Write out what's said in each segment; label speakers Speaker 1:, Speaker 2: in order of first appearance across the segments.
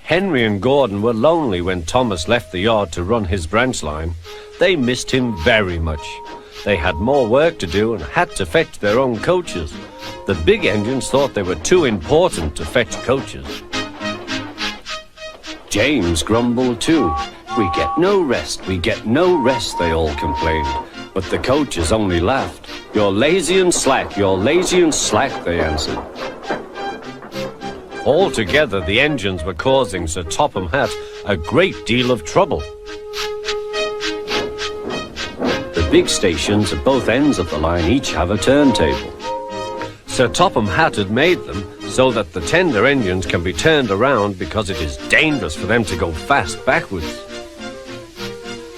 Speaker 1: Henry and Gordon were lonely when Thomas left the yard to run his branch line. They missed him very much. They had more work to do and had to fetch their own coaches. The big engines thought they were too important to fetch coaches. James grumbled too. "We get no rest, we get no rest," they all complained. But the coaches only laughed. "You're lazy and slack, you're lazy and slack," they answered. Altogether, the engines were causing Sir Topham Hatt a great deal of trouble. The big stations at both ends of the line each have a turntable. Sir Topham Hatt had made them so that the tender engines can be turned around because it is dangerous for them to go fast backwards.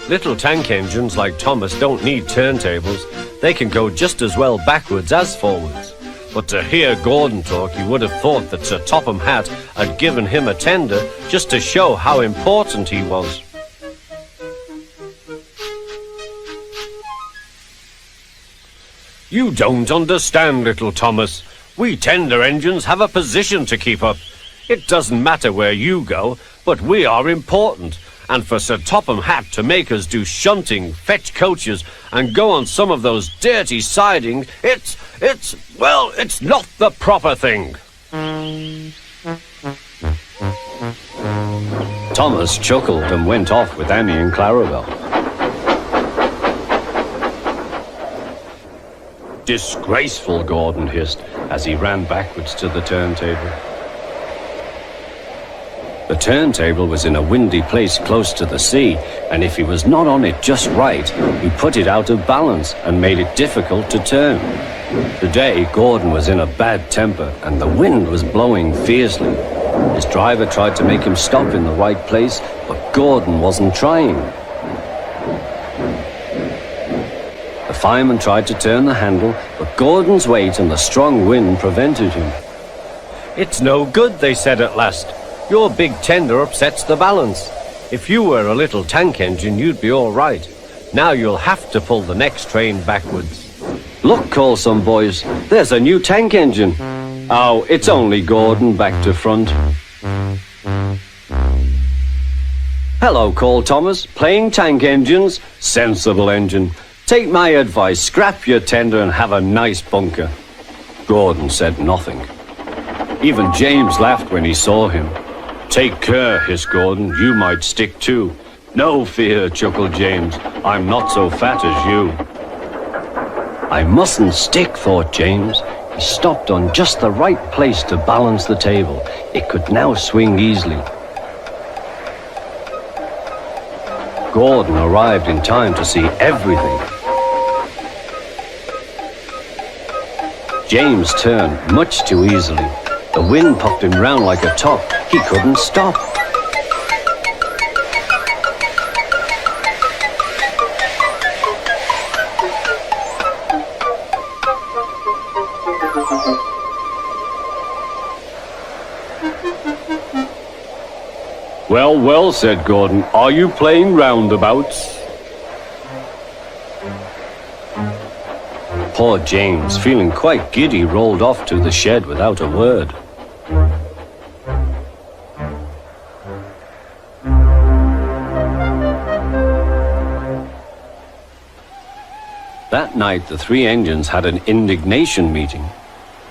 Speaker 1: Little tank engines like Thomas don't need turntables. They can go just as well backwards as forwards. But to hear Gordon talk, you would have thought that Sir Topham Hatt had given him a tender just to show how important he was. "You don't understand, little Thomas. We tender engines have a position to keep up. It doesn't matter where you go, but we are important. And for Sir Topham Hatt to make us do shunting, fetch coaches, and go on some of those dirty sidings, it's not the proper thing." Thomas chuckled and went off with Annie and Clarabel. "Disgraceful," Gordon hissed as he ran backwards to the turntable. The turntable was in a windy place close to the sea, and if he was not on it just right, he put it out of balance and made it difficult to turn. Today, Gordon was in a bad temper, and the wind was blowing fiercely. His driver tried to make him stop in the right place, but Gordon wasn't trying. The fireman tried to turn the handle, but Gordon's weight and the strong wind prevented him. "It's no good," they said at last. "Your big tender upsets the balance. If you were a little tank engine, you'd be all right. Now you'll have to pull the next train backwards." "Look," called some boys, "there's a new tank engine." "Oh, it's only Gordon back to front." "Hello," called Thomas, "playing tank engines? Sensible engine. Take my advice, scrap your tender and have a nice bunker." Gordon said nothing. Even James laughed when he saw him. "Take care," hissed Gordon, "you might stick too." "No fear," chuckled James, "I'm not so fat as you." "I mustn't stick," thought James. He stopped on just the right place to balance the table. It could now swing easily. Gordon arrived in time to see everything. James turned much too easily. The wind puffed him round like a top. He couldn't stop. "Well, well," said Gordon, "are you playing roundabouts?" Poor James, feeling quite giddy, rolled off to the shed without a word. That night, the three engines had an indignation meeting.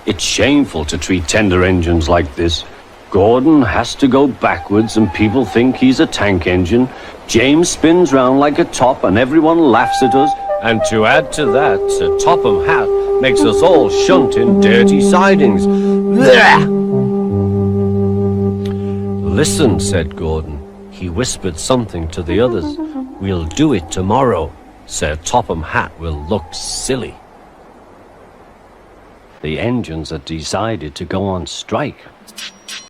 Speaker 1: "It's shameful to treat tender engines like this. Gordon has to go backwards and people think he's a tank engine. James spins round like a top and everyone laughs at us. And to add to that, Sir Topham Hatt makes us all shunt in dirty sidings. Blah!" "Listen," said Gordon. He whispered something to the others. "We'll do it tomorrow. Sir Topham Hatt will look silly." The engines had decided to go on strike.